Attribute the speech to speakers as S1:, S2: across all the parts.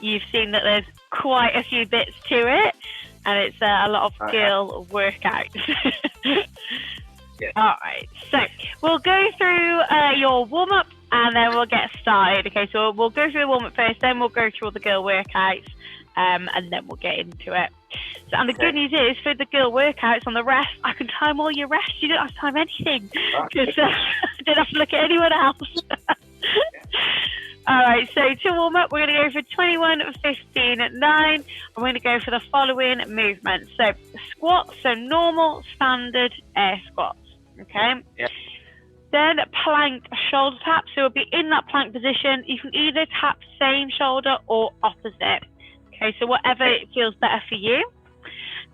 S1: you've seen that there's quite a few bits to it, and it's a lot of skill workouts.
S2: Yeah.
S1: All right, so we'll go through your warm-up, and then we'll get started. Okay, so we'll go through the warm-up first, then we'll go through all the girl workouts, and then we'll get into it. So, and the good news is, for the girl workouts on the rest, I can time all your rest. You don't have to time anything, because I don't have to look at anyone else. All right, so to warm up, we're going to go for 21, 15, 9. I'm going to go for the following movements. So squats, so normal, standard air squats. Okay.
S2: Yeah.
S1: Then plank shoulder tap. So we'll be in that plank position. You can either tap same shoulder or opposite. Okay, so whatever feels better for you.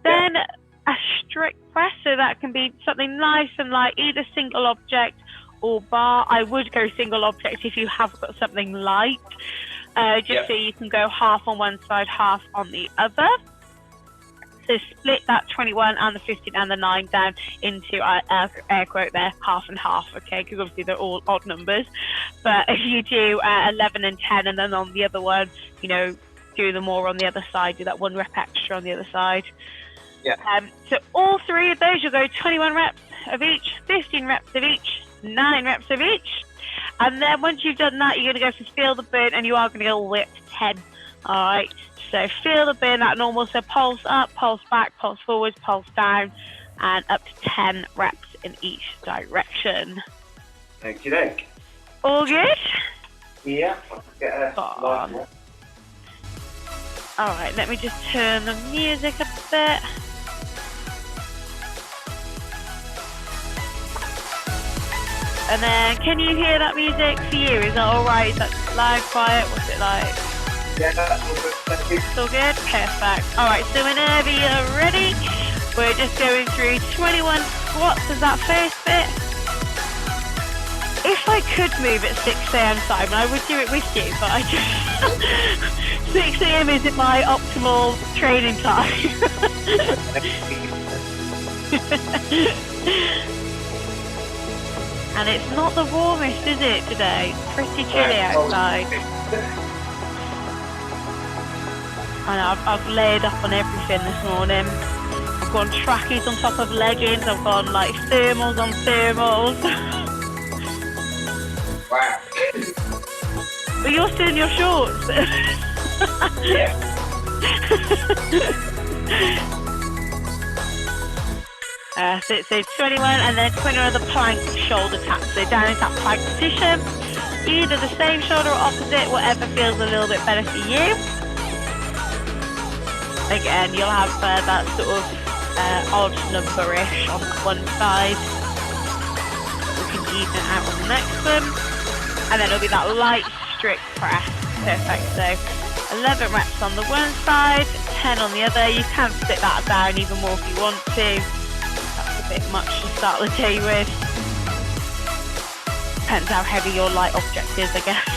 S1: Then a strict press. So that can be something nice and light, either single object or bar. I would go single object if you have got something light, so you can go half on one side, half on the other. So split that 21 and the 15 and the 9 down into air quote there, half and half, okay, because obviously they're all odd numbers. But if you do 11 and 10, and then on the other one, you know, do them more on the other side, do that 1 rep extra on the other side.
S2: Yeah.
S1: So all 3 of those, you'll go 21 reps of each, 15 reps of each, 9 reps of each. And then once you've done that, you're going to go for feel the burn, and you are going to go all the way up to 10. All right. So feel the burn at normal. So pulse up, pulse back, pulse forwards, pulse down, and up to 10 reps in each direction.
S2: Thank you, Nick.
S1: All good?
S2: Yeah.
S1: All right, let me just turn the music a bit. And then, can you hear that music for you? Is that all right? Is that loud, quiet? What's it like?
S2: Yeah, that's all good. Thank you.
S1: It's all good? Perfect. All right, so whenever you're ready, we're just going through 21 squats as that first bit. If I could move at 6 a.m. Simon, I would do it with you, but I just... 6 a.m. isn't my optimal training time. And it's not the warmest, is it, today? Pretty chilly outside. And I've layered up on everything this morning. I've gone trackies on top of leggings. I've gone like thermals on thermals.
S2: Wow.
S1: But you're still in your shorts.
S2: Yeah.
S1: So 21 and then 21 of the plank shoulder tap. So down into that plank position. Either the same shoulder or opposite, whatever feels a little bit better for you. Again, you'll have that sort of odd number-ish on one side. We can even it out on the next one. And then it'll be that light strict press. Perfect. So 11 reps on the one side, 10 on the other. You can split that down even more if you want to. That's a bit much to start the day with. Depends how heavy your light object is, I guess.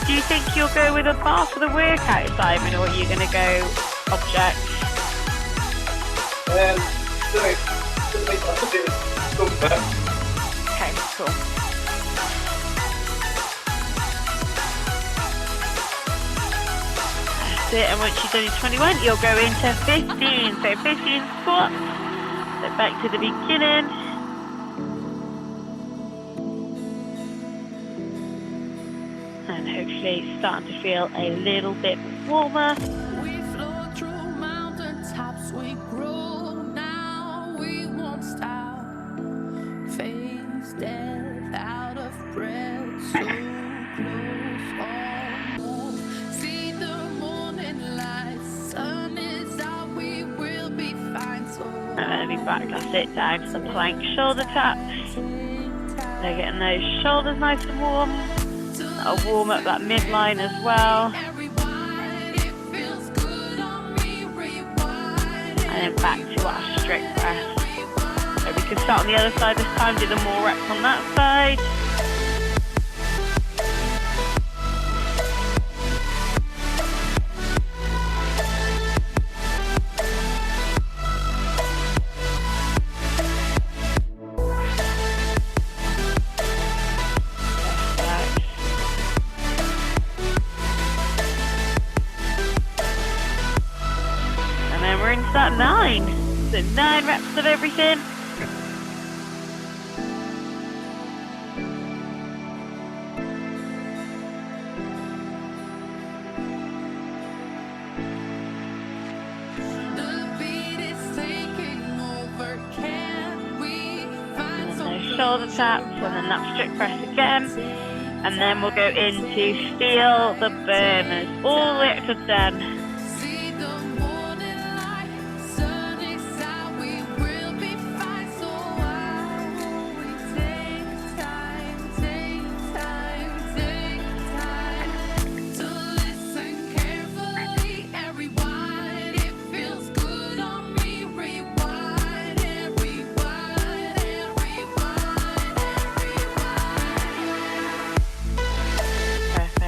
S1: Do you think you'll go with a bar for the workout, Simon, or are you going to go object? Okay, cool. That's it, and once you've done your 21, you'll go into 15. So 15 squats. So back to the beginning. And hopefully starting to feel a little bit warmer.
S3: We flow through mountain tops, we grow now, we won't stop. Face death out of breath, so close, almost. See the morning light, sun is out, we will be fine. So
S1: And then be back, that's it, down to the plank shoulder taps. They're getting those shoulders nice and warm. That'll warm up that midline as well. And then back to our strict press. So we can start on the other side this time, do the more reps on that side. 9. So 9 reps of everything. Shoulder taps, and then that strict press again, and then we'll go into feel the burners all the way up to 10.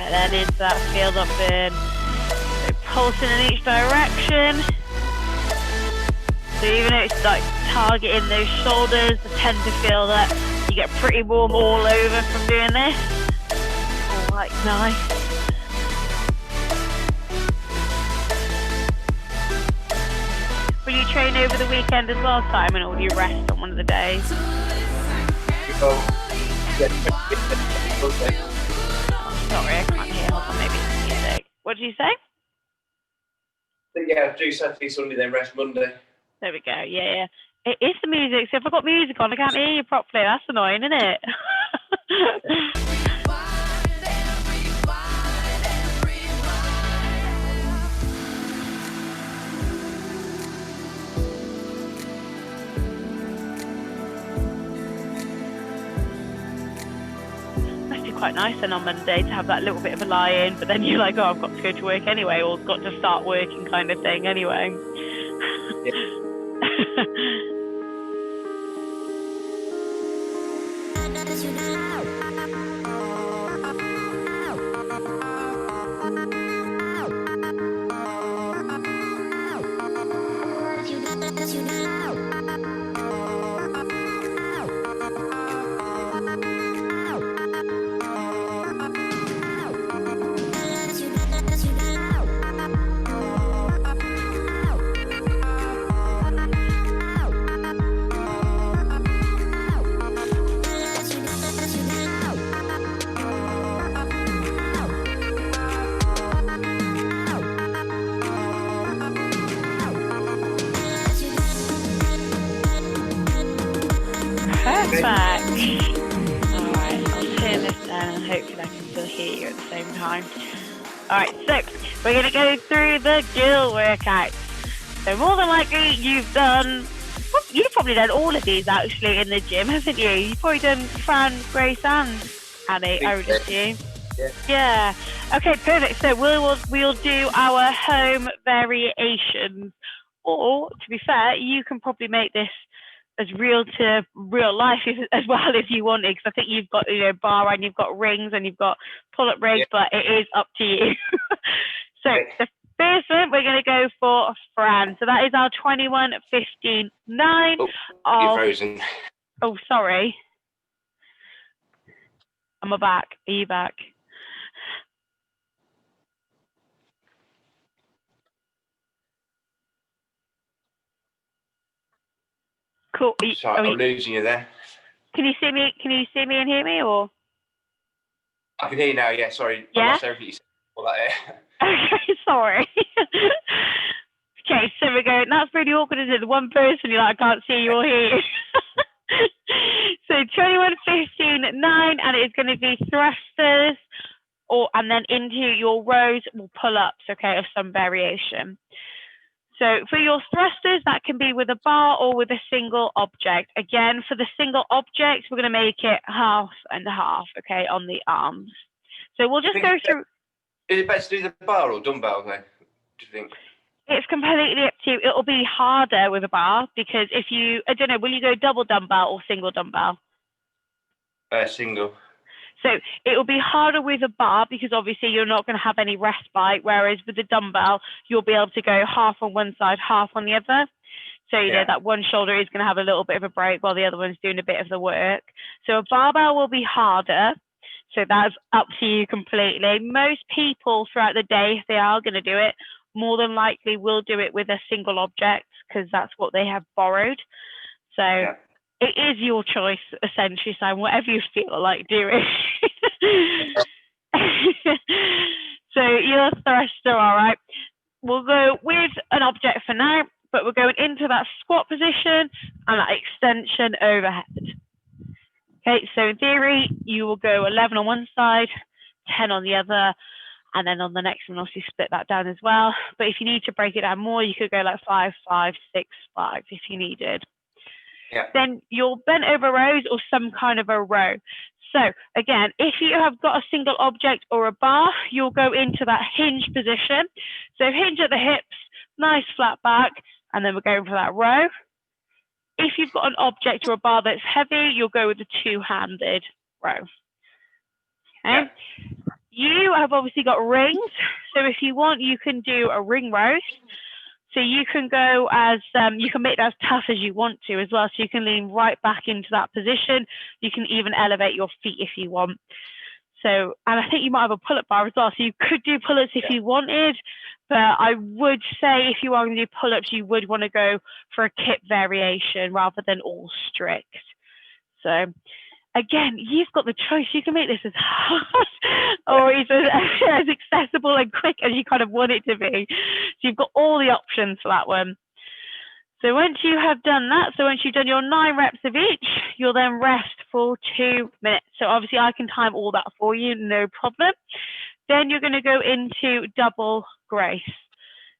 S1: Then into that feel the burn. So pulsing in each direction. So even though it's like targeting those shoulders, I tend to feel that you get pretty warm all over from doing this. Oh, like nice. Will you train over the weekend as well, Simon, or will you rest on one of the days? Sorry, I can't hear. Hold on, maybe it's music. What did you say?
S2: Yeah, do Saturday, Sunday, then rest Monday.
S1: There we go. Yeah. It is the music. So if I've got music on, I can't hear you properly. That's annoying, isn't it? Quite nice then on Monday to have that little bit of a lie-in, but then you're like, oh, I've got to go to work anyway, or got to start working kind of thing anyway.
S2: Yeah. Perfect. Alright, I'll turn this down and hopefully I can still hear you at the same time. Alright, so we're going to go through the gill workouts. So more than likely you've probably done all of these actually in the gym, haven't you? You've probably done Fran, Grace and Annie, I would assume. Yeah. Okay, perfect. So we'll do our home variations. Or, to be fair, you can probably make this as real to real life as well if you wanted, because I think you've got bar and you've got rings and you've got pull-up rigs, but it is up to you. So the first one we're going to go for Fran. So that is our 21-15-9.
S4: Oh, you're frozen.
S1: Oh, sorry. Am I back? Are you back? Cool.
S4: Sorry, I'm losing you there.
S1: Can you see me? Can you see me and hear me, or?
S4: I can hear you now. Yeah, sorry.
S1: Yeah?
S4: I lost everything you said. All that there.
S1: Okay, sorry. Okay, so we're going. That's really awkward, isn't it? The one person you're like, I can't see you or hear you. So 21-15-9, and it's going to be thrusters, and then into your rows or pull-ups, okay, of some variation. So for your thrusters, that can be with a bar or with a single object. Again, for the single object, we're going to make it half and half, okay, on the arms. So we'll just go through.
S4: Is it better to do the bar or dumbbell then, do you think?
S1: It's completely up to you. It'll be harder with a bar because if you, I don't know, will you go double dumbbell or single dumbbell?
S4: Single.
S1: So it will be harder with a bar because obviously you're not going to have any respite, whereas with the dumbbell, you'll be able to go half on one side, half on the other. So, you know, that one shoulder is going to have a little bit of a break while the other one's doing a bit of the work. So a barbell will be harder. So that's up to you completely. Most people throughout the day, if they are going to do it, more than likely will do it with a single object because that's what they have borrowed. So it is your choice, essentially, Simon, whatever you feel like doing. So your thruster, all right. We'll go with an object for now, but we're going into that squat position and that extension overhead. Okay, so in theory, you will go 11 on one side, 10 on the other, and then on the next one, obviously split that down as well. But if you need to break it down more, you could go like 5, 5, 6, 5 if you needed.
S4: Yeah.
S1: Then your bent over rows or some kind of a row. So again, if you have got a single object or a bar, you'll go into that hinge position. So hinge at the hips, nice flat back, and then we're going for that row. If you've got an object or a bar that's heavy, you'll go with the two-handed row. Okay.
S4: Yeah.
S1: You have obviously got rings. So if you want, you can do a ring roast. So you can go as, you can make it as tough as you want to as well. So you can lean right back into that position. You can even elevate your feet if you want. So, and I think you might have a pull-up bar as well. So you could do pull-ups if you wanted, but I would say if you are going to do pull-ups, you would want to go for a kip variation rather than all strict. So again, you've got the choice. You can make this as hard or as accessible and quick as you kind of want it to be. So you've got all the options for that one. So once you have done that, so once you've done your 9 reps of each, you'll then rest for 2 minutes. So obviously I can time all that for you, no problem. Then you're going to go into double grace.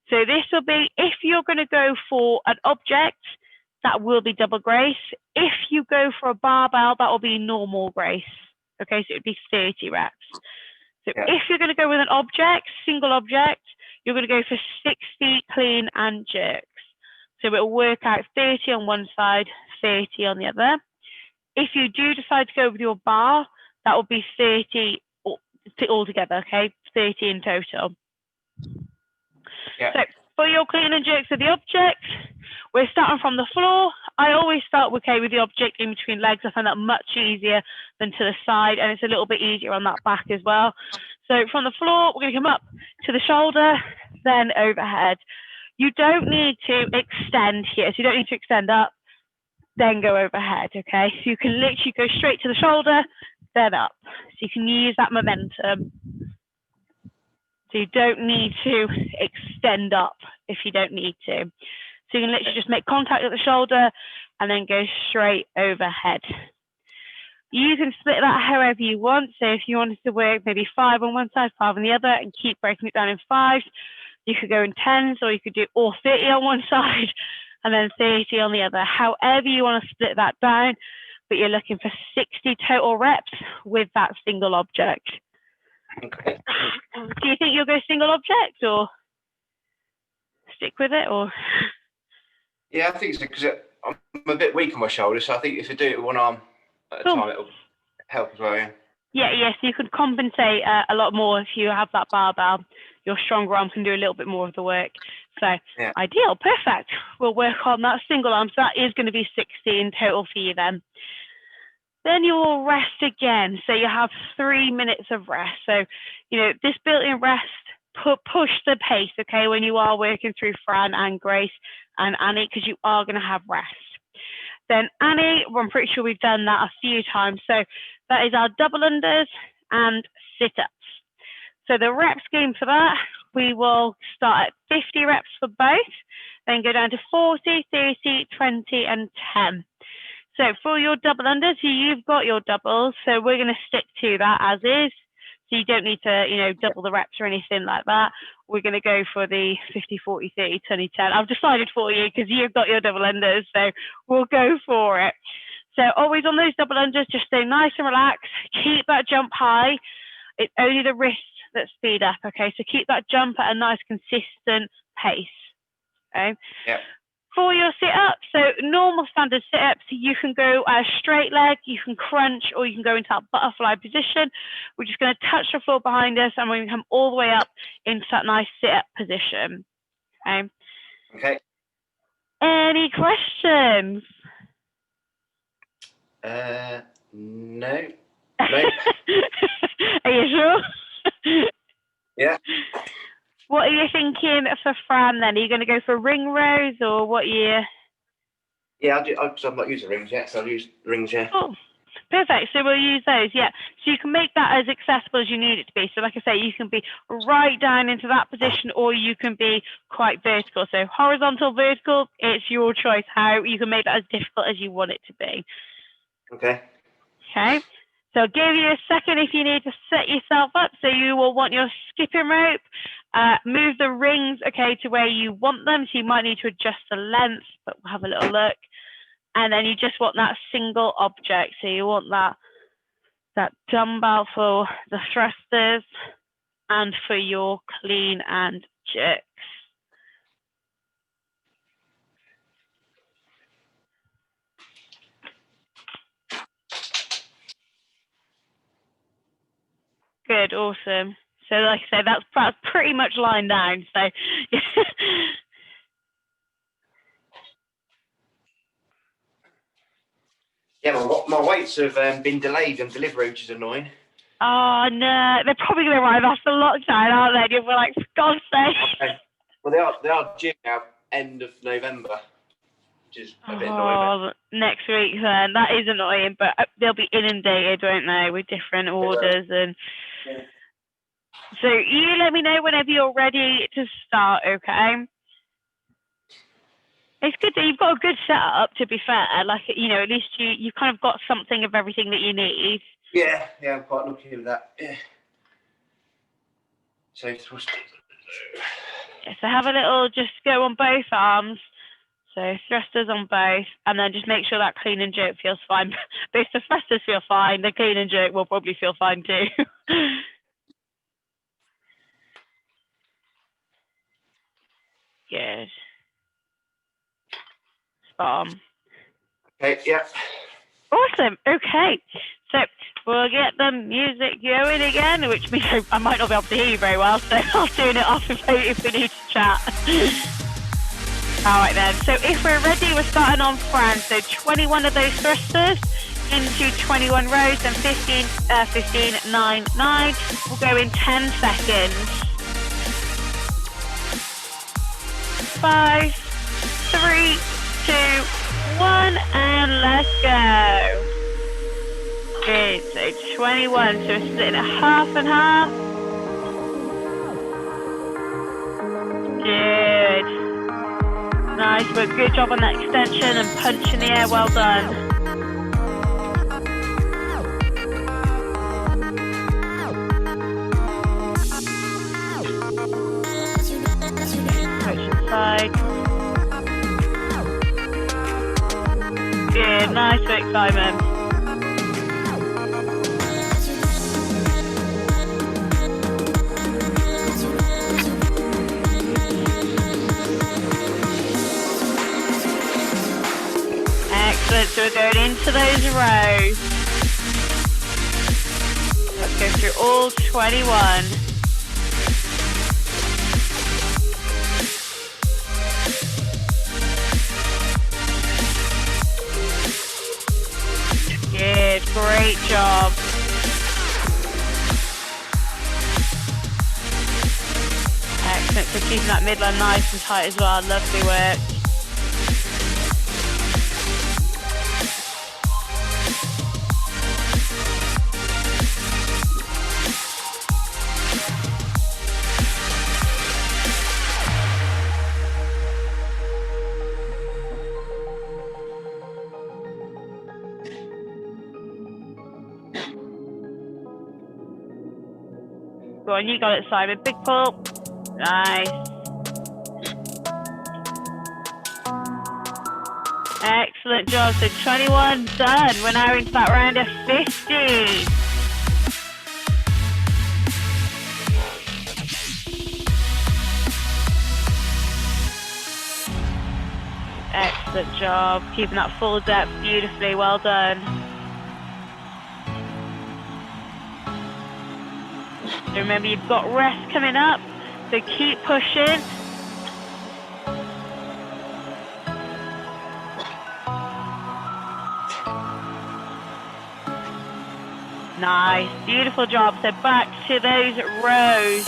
S1: So this will be, if you're going to go for an object, that will be double grace. If you go for a barbell, that will be normal grace. Okay, so it would be 30 reps. So if you're going to go with an object, single object, you're going to go for 60 clean and jerks. So it will work out 30 on one side, 30 on the other. If you do decide to go with your bar, that will be 30 altogether, okay? 30 in total.
S4: Yeah.
S1: So for your clean and jerks of the object, we're starting from the floor. I always start with the object in between legs. I find that much easier than to the side, and it's a little bit easier on that back as well. So from the floor, we're going to come up to the shoulder, then overhead. You don't need to extend here. So you don't need to extend up, then go overhead, okay? So you can literally go straight to the shoulder, then up. So you can use that momentum. So you don't need to extend up if you don't need to. So you can literally just make contact at the shoulder and then go straight overhead. You can split that however you want. So if you wanted to work maybe 5 on one side, 5 on the other, and keep breaking it down in 5s, you could go in 10s, or you could do all 30 on one side and then 30 on the other. However you want to split that down, but you're looking for 60 total reps with that single object.
S4: Okay.
S1: Do you think you'll go single object or stick with it, or?
S4: Yeah, I think so, because I'm a bit weak on my shoulder, so I think if I do it with one arm at a time, it'll help as well, yeah.
S1: Yeah, so you could compensate a lot more if you have that barbell. Your stronger arm can do a little bit more of the work. So
S4: yeah.
S1: Ideal, perfect. We'll work on that single arm. So that is going to be 60 in total for you then. Then you will rest again. So you have 3 minutes of rest. So, this built-in rest, push the pace, okay, when you are working through Fran and Grace and Annie, because you are going to have rest. Then Annie, I'm pretty sure we've done that a few times. So that is our double unders and sit-ups. So the rep scheme for that, we will start at 50 reps for both, then go down to 40, 30, 20, and 10. So for your double unders, you've got your doubles, so we're going to stick to that as is. So you don't need to, double the reps or anything like that. We're going to go for the 50, 40, 30, 20, 10. I've decided for you because you've got your double unders, so we'll go for it. So always on those double unders, just stay nice and relaxed. Keep that jump high. It's only the wrists that speed up, okay? So keep that jump at a nice consistent pace, okay?
S4: Yeah.
S1: For your sit-ups, so normal standard sit-ups, you can go straight leg, you can crunch, or you can go into that butterfly position. We're just going to touch the floor behind us, and we're going to come all the way up into that nice sit-up position, okay?
S4: Okay.
S1: Any questions?
S4: No.
S1: Are you sure?
S4: Yeah.
S1: What are you thinking for Fran then? Are you going to go for ring rows or what year?
S4: Yeah, I'll do. Because I'm not using rings yet, so I'll use rings. Yeah.
S1: Oh, perfect. So we'll use those. Yeah. So you can make that as accessible as you need it to be. So like I say, you can be right down into that position, or you can be quite vertical. So horizontal, vertical, it's your choice how you can make that as difficult as you want it to be.
S4: Okay.
S1: Okay. So I'll give you a second if you need to set yourself up. So you will want your skipping rope, move the rings, okay, to where you want them. So you might need to adjust the length, but we'll have a little look. And then you just want that single object. So you want that dumbbell for the thrusters and for your clean and jerks. Good, awesome. So like I said, that's pretty much lined down. So
S4: yeah, my weights have been delayed on delivery, which is annoying.
S1: Oh no, they're probably going to arrive after lockdown, aren't they? You'll be like, for God's sake.
S4: Okay. Well, they are due now, end of November, which is a bit annoying.
S1: Next week then. That is annoying, but they'll be inundated, won't they, with different orders and.
S4: Yeah.
S1: So you let me know whenever you're ready to start, okay? It's good that you've got a good setup, to be fair. Like, you know, at least you kind of got something of everything that you need.
S4: Yeah, I'm quite lucky with that. Yeah. So thrusters.
S1: Yeah, so have a little, just go on both arms. So thrusters on both, and then just make sure that clean and jerk feels fine. But if the thrusters feel fine, the clean and jerk will probably feel fine too. Good. Spot on.
S4: Okay, yeah.
S1: Awesome. Okay. So we'll get the music going again, which means I might not be able to hear you very well, so I'll tune it off if we need to chat. All right then. So if we're ready, we're starting on Fran. So 21 of those thrusters into 21 rows and 15, 9, 9. We'll go in 10 seconds. 5, 3, 2, 1, and let's go. Good, so 21, so we're splitting it half and half. Good. Nice, but good job on that extension and punch in the air, well done. Side. Good, nice work, Simon. Excellent, so we're going into those rows. Let's go through all 21. Good, great job. Excellent, so keeping that midline nice and tight as well, lovely work. Go on, you got it, Simon. Big pull. Nice. Excellent job. So 21 done. We're now into that round of 50. Excellent job. Keeping that full depth beautifully. Well done. Remember, you've got rest coming up, so keep pushing. Nice, beautiful job. So back to those rows.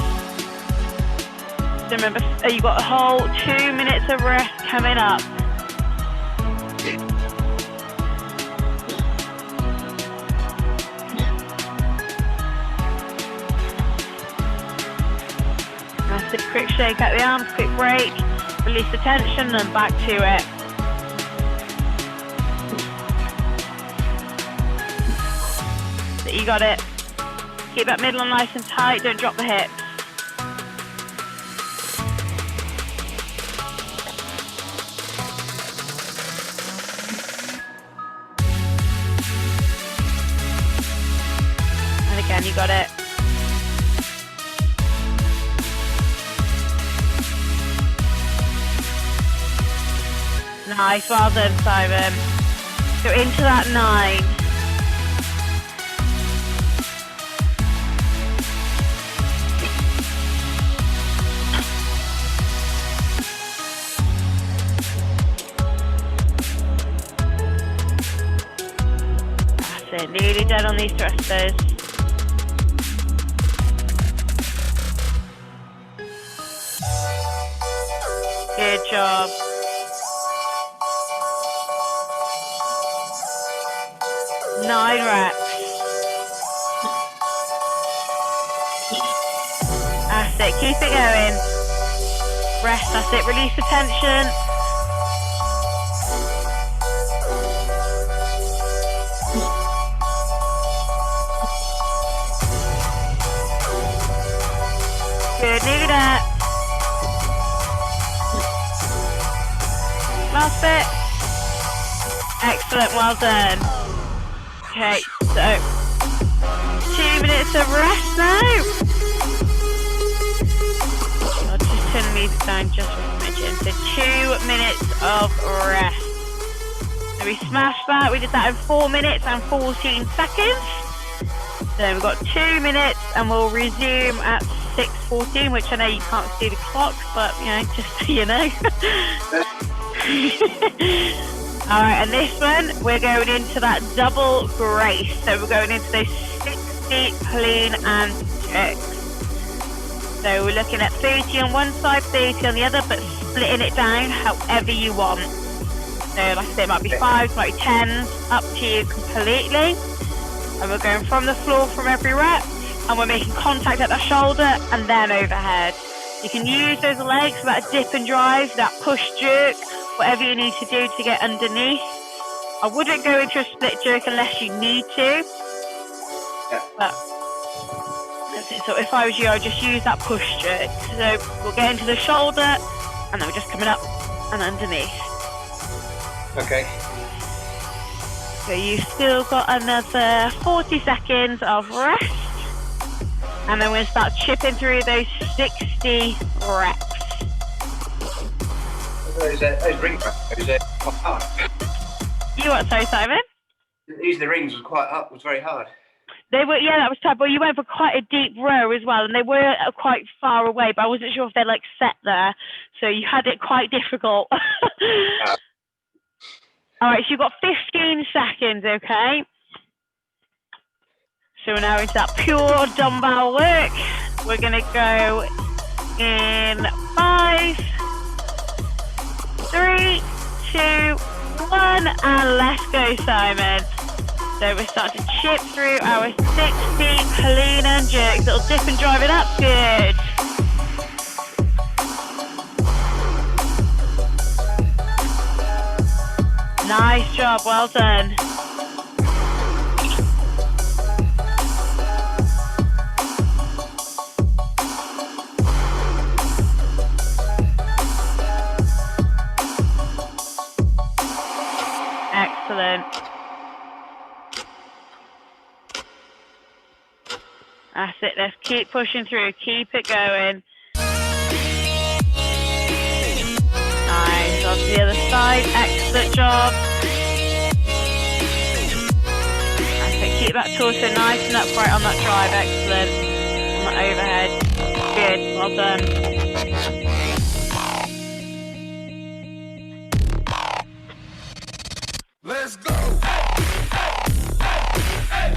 S1: So remember, you've got a whole 2 minutes of rest coming up. That's a quick shake out the arms, quick break, release the tension, and back to it. So you got it. Keep that middle nice and tight, don't drop the hips. And again, you got it. Nice, well done, Simon. Go into that 9. That's it, nearly done on these thrusters. Good job. Nine reps. That's it, keep it going. Rest, that's it, release the tension. Good, nearly there. Last bit. Excellent, well done. Okay, so 2 minutes of rest now. I'll just turn the music down just for a smidgen. So 2 minutes of rest. So we smashed that. We did that in 4 minutes and 14 seconds. So we've got 2 minutes and we'll resume at 6:14, which I know you can't see the clock, but you know, just so you know. Alright, and this one, we're going into that double brace. So we're going into those 60 clean and jerks. So we're looking at 30 on one side, 30 on the other, but splitting it down however you want. So like I said, it might be 5s, might be 10s, up to you completely. And we're going from the floor from every rep, and we're making contact at the shoulder and then overhead. You can use those legs for that dip and drive, that push jerk, whatever you need to do to get underneath. I wouldn't go into a split jerk unless you need to.
S4: Yeah.
S1: But that's it. So if I was you, I'd just use that push jerk. So we'll get into the shoulder and then we're just coming up and underneath.
S4: Okay.
S1: So you've still got another 40 seconds of rest. And then we'll start chipping through those 60 reps.
S4: Those ring reps, quite hard.
S1: You what, sorry, Simon?
S4: Using the rings was very hard.
S1: They were, yeah, that was tough. Well, you went for quite a deep row as well, and they were quite far away, but I wasn't sure if they're like set there. So you had it quite difficult. All right, so you've got 15 seconds, okay? So we're now into that pure dumbbell work. We're going to go in 5, 3, 2, 1, and let's go, Simon. So we're starting to chip through our 60 clean and jerks. Little dip and drive it up. Good. Nice job. Well done. Excellent. That's it. Let's keep pushing through. Keep it going. Nice. On to the other side. Excellent job. That's it. Keep that torso nice and upright on that drive. Excellent. On that overhead. Good. Well done.
S5: Let's go. Hey.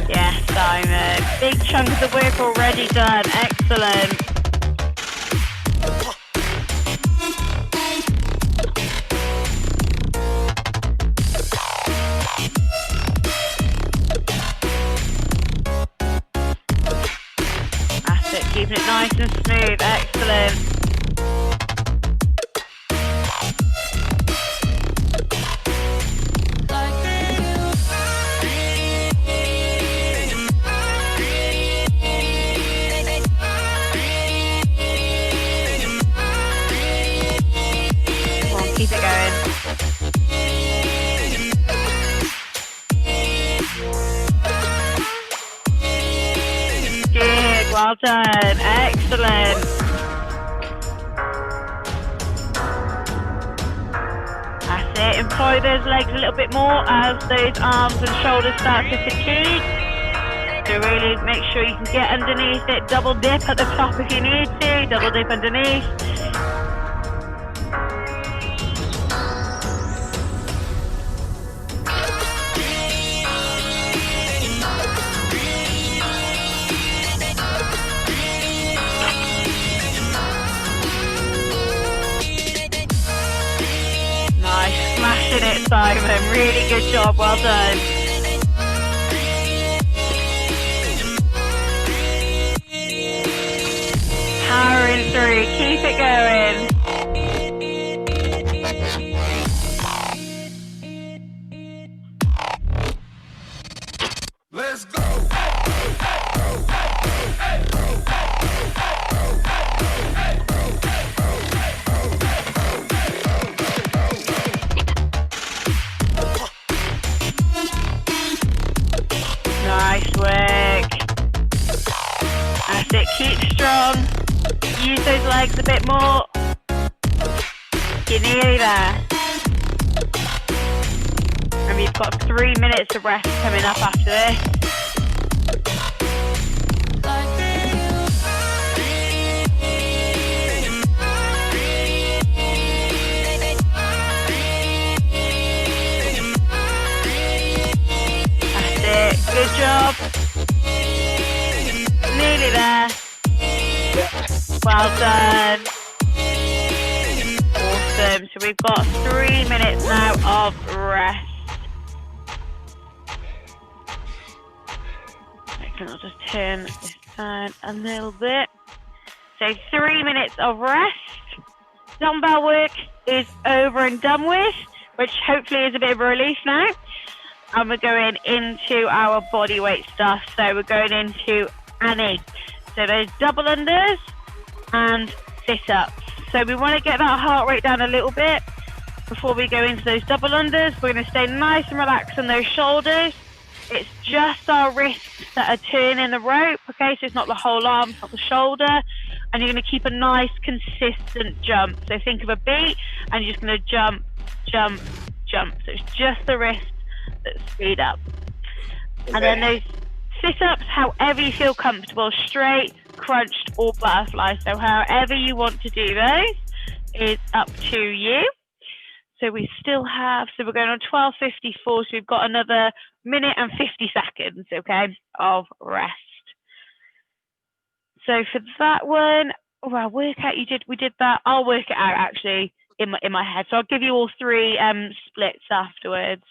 S1: Yes, Simon. Big chunk of the work already done. Excellent. That's it. Keeping it nice and smooth. Excellent. Keep it going. Good, well done. Excellent. That's it. Employ those legs a little bit more as those arms and shoulders start to fatigue. So really make sure you can get underneath it. Double dip at the top if you need to. Double dip underneath. Smashing it, Simon. Really good job. Well done. Powering through. Keep it going.
S5: Let's go.
S1: Nice work. That's it. Keep strong. Use those legs a bit more. You're nearly there. And we've got 3 minutes of rest coming up after this. Good job. Nearly there. Well done. Awesome. So we've got 3 minutes now of rest. I'll just turn this down a little bit. So 3 minutes of rest. Dumbbell work is over and done with, which hopefully is a bit of a relief now. And we're going into our body weight stuff. So we're going into Annie. So there's double unders and sit-ups. So we want to get that heart rate down a little bit before we go into those double unders. We're going to stay nice and relaxed on those shoulders. It's just our wrists that are turning the rope, okay? So it's not the whole arm, it's not the shoulder. And you're going to keep a nice, consistent jump. So think of a beat, and you're just going to jump, jump, jump. So it's just the wrist that speed up. And then those sit-ups, however you feel comfortable, straight, crunched, or butterfly. So however you want to do those is up to you. So we still have, so we're going on 12:54, so we've got another minute and 50 seconds, okay, of rest. So for that one, well, workout we did that. I'll work it out actually in my head. So I'll give you all 3 splits afterwards,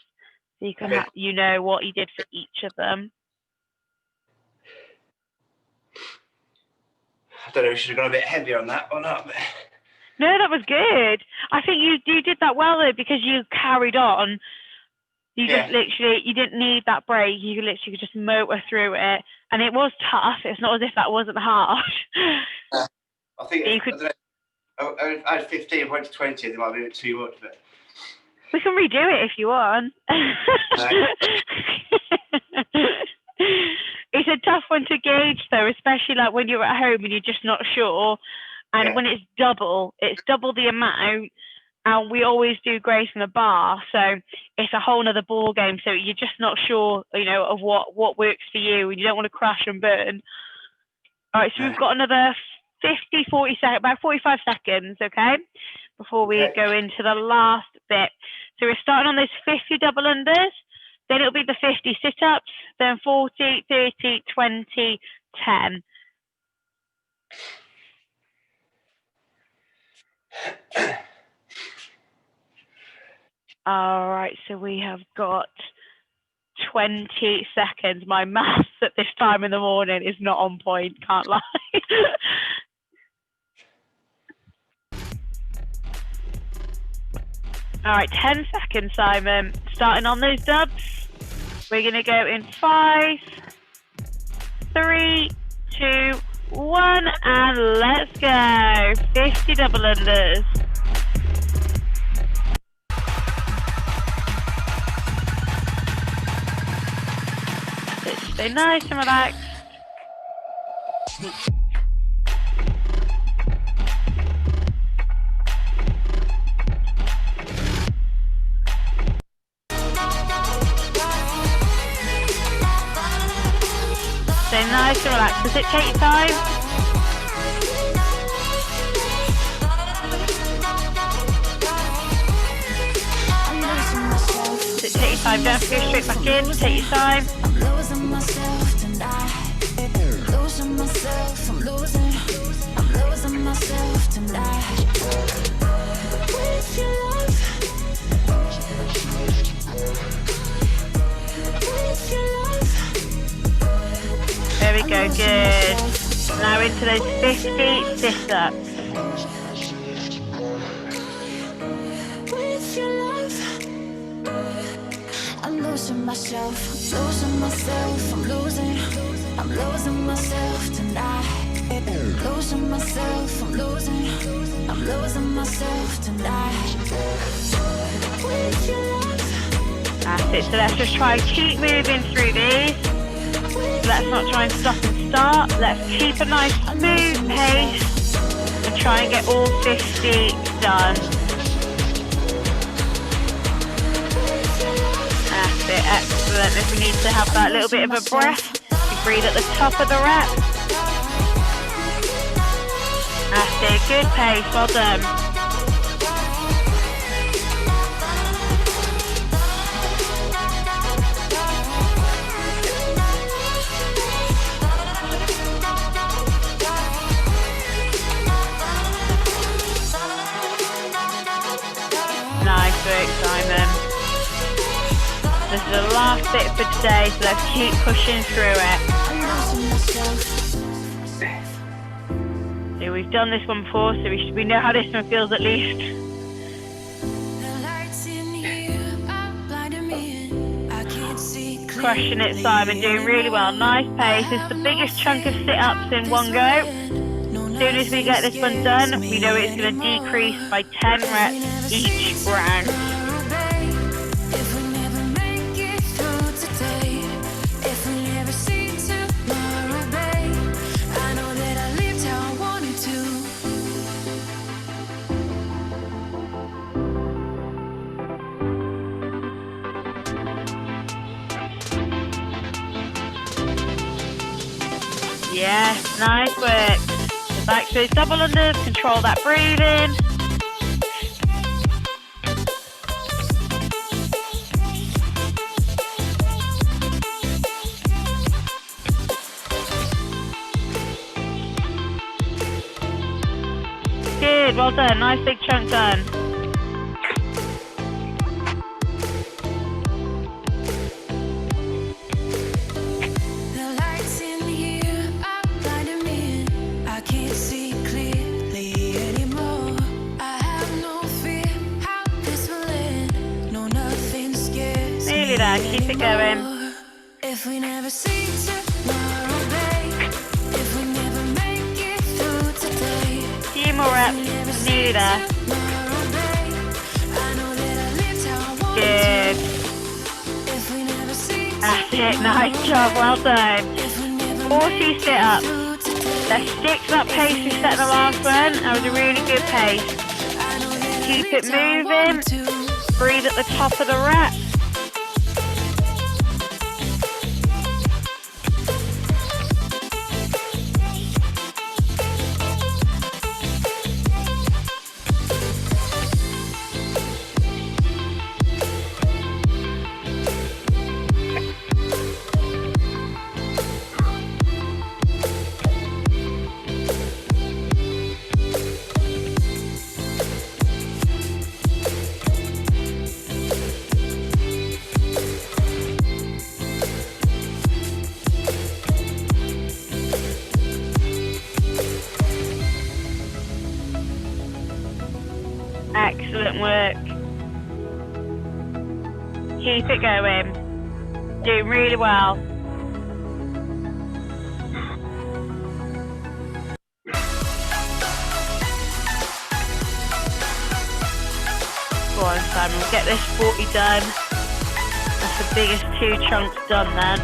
S1: so you can you know what you did for each of them.
S4: I don't know if you should have gone a bit heavier on that or not. But...
S1: No, that was good. I think you did that well though, because you carried on. You just literally, you didn't need that break. You literally could just motor through it, and it was tough. It's not as if that wasn't hard.
S4: I think I had 15, went to 20. It might be a bit too much, but
S1: we can redo it if you want. It's a tough one to gauge though, especially like when you're at home and you're just not sure. And when it's double the amount. And we always do Grace in a bar, so it's a whole nother ball game. So you're just not sure, you know, of what works for you, and you don't want to crash and burn. All right, so we've got another 40 seconds, about 45 seconds, okay, before we go into the last bit. So we're starting on those 50 double unders. Then it'll be the 50 sit-ups, then 40, 30, 20, 10. All right, so we have got 20 seconds. My maths at this time in the morning is not on point, can't lie. All right, 10 seconds, Simon. Starting on those dubs. We're going to go in 5, 3, 2, 1, and let's go. 50 double unders. Stay nice and relaxed. Stay nice and relaxed. Does it take your time? Does it take your time? Don't have to go straight back in. Take your time.
S3: Losing myself tonight. Losing myself, I'm losing myself tonight. With your love, with your love.
S1: There we go, good. Now into those 50 sit-ups.
S3: With your love, I'm losing myself, I'm losing myself tonight. Losing myself, I'm losing myself tonight. With your love.
S1: That's it, so let's just try and keep moving through these. Let's not try and stop and start. Let's keep a nice smooth pace and try and get all 50 done. That's it, excellent. If we need to have that little bit of a breath, you breathe at the top of the rep. That's it, good pace, well done. Nice work, Simon. This is the last bit for today, so let's keep pushing through it. So we've done this one before, so we know how this one feels at least. Crushing it, Simon, doing really well. Nice pace. It's the biggest chunk of sit-ups in one go. As soon as we get this one done, we know it's going to decrease by 10 reps each round. Yes, nice work. So back to those double unders, control that breathing. Good, well done, nice big chunk done. Keep it going.
S3: If we never see tomorrow, babe. If we never make it through today.
S1: Few more reps, nearly there. Good. That's it, nice job, well done. 40 sit-ups. Let's stick to that pace we set in the last one. That was a really good pace. Keep it moving. Breathe at the top of the rep. Excellent work. Keep it going. Doing really well. Go on, Simon, we'll get this 40 done. That's the biggest 2 chunks done then.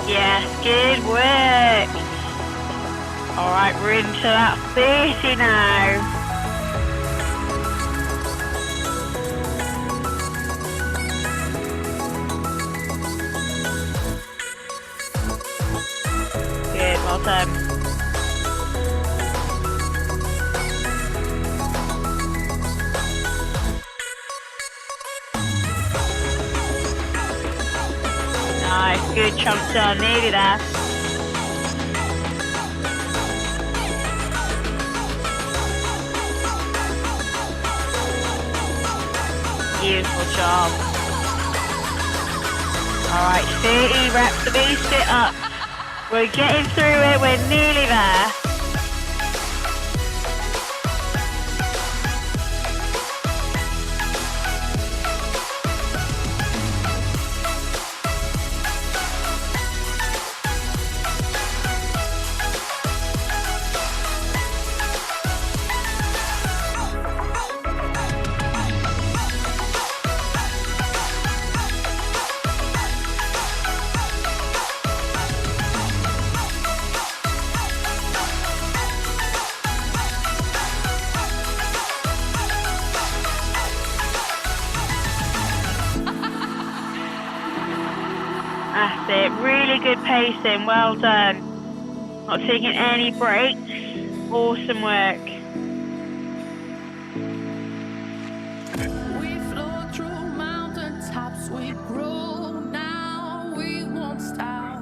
S1: Yes, good work. All right, we're into that 30 now. Good, well done. Nice, good chunk done, nearly there. Beautiful job. Alright, 30 reps of each sit up. We're getting through it, we're nearly there. That's it, really good pacing, well done. Not taking any breaks, awesome work.
S3: We flow through mountaintops, we grow now, we won't stop.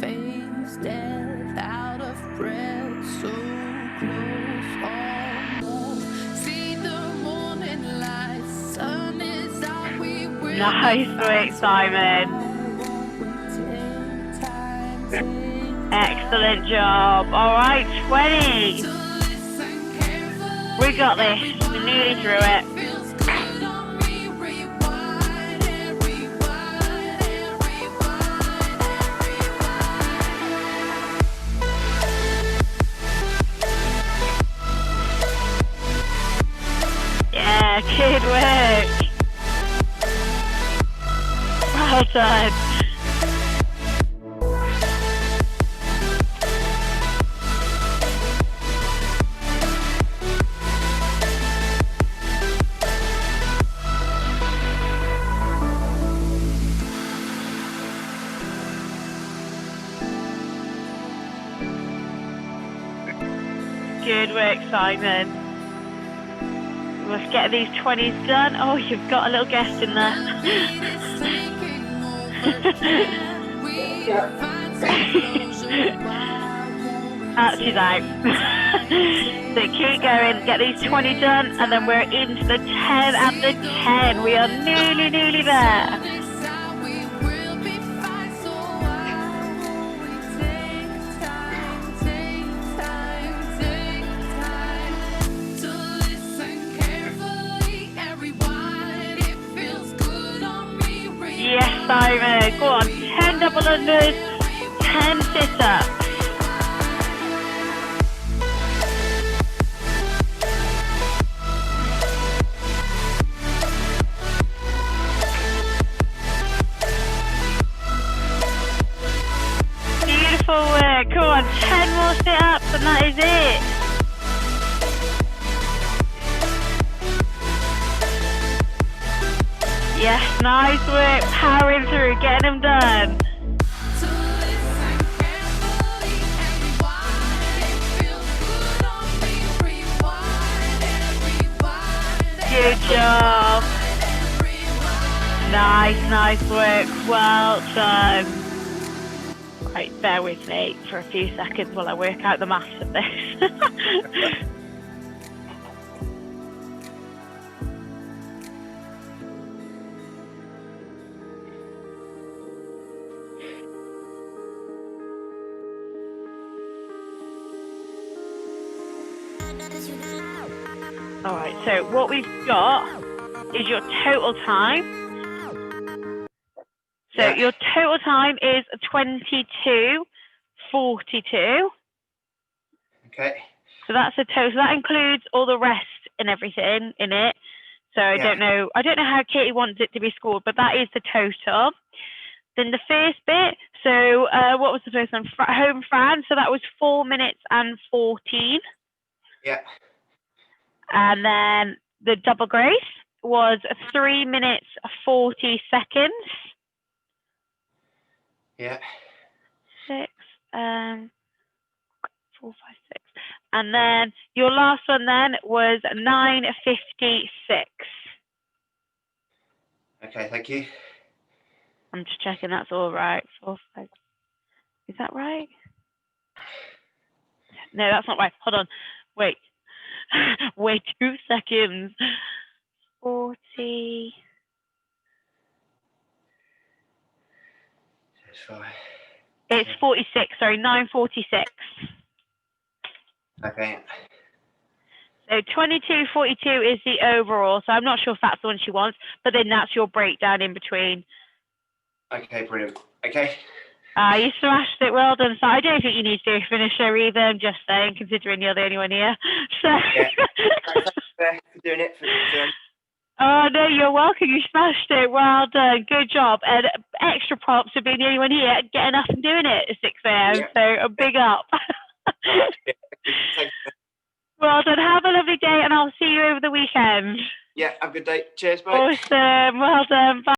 S3: Face death out of breath, so close, almost. See the morning light, sun is out, we will.
S1: Nice work, Simon. Excellent job. All right, 20. We got this. We're nearly through it. Yeah, good work. Well done. Good work, Simon. Let's get these 20s done. Oh, you've got a little guest in there. She's out. So keep going, get these 20 done, and then we're into the 10 and the 10. We are nearly there. Yes, Simon. Go on. 10 double unders, 10 sit-ups. Beautiful work. Come on. 10 more sit-ups and that is it. Yes, nice work, powering through, getting them done. Good job. Nice work. Well done. Right, bear with me for a few seconds while I work out the maths of this. All right, so what we've got is your total time. So
S4: Yeah.
S1: your total time is 22:42.
S4: Okay.
S1: So that's a total. So that includes all the rest and everything in it. So I don't know how Katie wants it to be scored, but that is the total. Then the first bit. So what was the first one? Home France. So that was 4 minutes and 14.
S4: Yeah.
S1: And then the double grace was 3 minutes 40 seconds.
S4: Yeah.
S1: 4, 5, 6. And then your last one then was 9:56.
S4: Okay, thank you.
S1: I'm just checking that's all right. 4, 5. Is that right? No, that's not right. Hold on. Wait. Wait 2 seconds. 40.
S4: That's fine.
S1: It's 46. Sorry, 9:46.
S4: Okay.
S1: So 22:42 is the overall. So I'm not sure if that's the one she wants, but then that's your breakdown in between.
S4: Okay, brilliant. Okay.
S1: You smashed it. Well done. So I don't think you need to do a finisher either. I'm just saying, considering you're the only one here. So.
S4: Yeah. Thanks for doing it.
S1: Oh no, you're welcome. You smashed it. Well done. Good job. And extra props for being the only one here, getting up and doing it at 6 a.m.
S4: Yeah.
S1: So a big up.
S4: Yeah. Thanks.
S1: Well done. Have a lovely day, and I'll see you over the weekend.
S4: Yeah, have a good day. Cheers, mate.
S1: Awesome. Well done. Bye.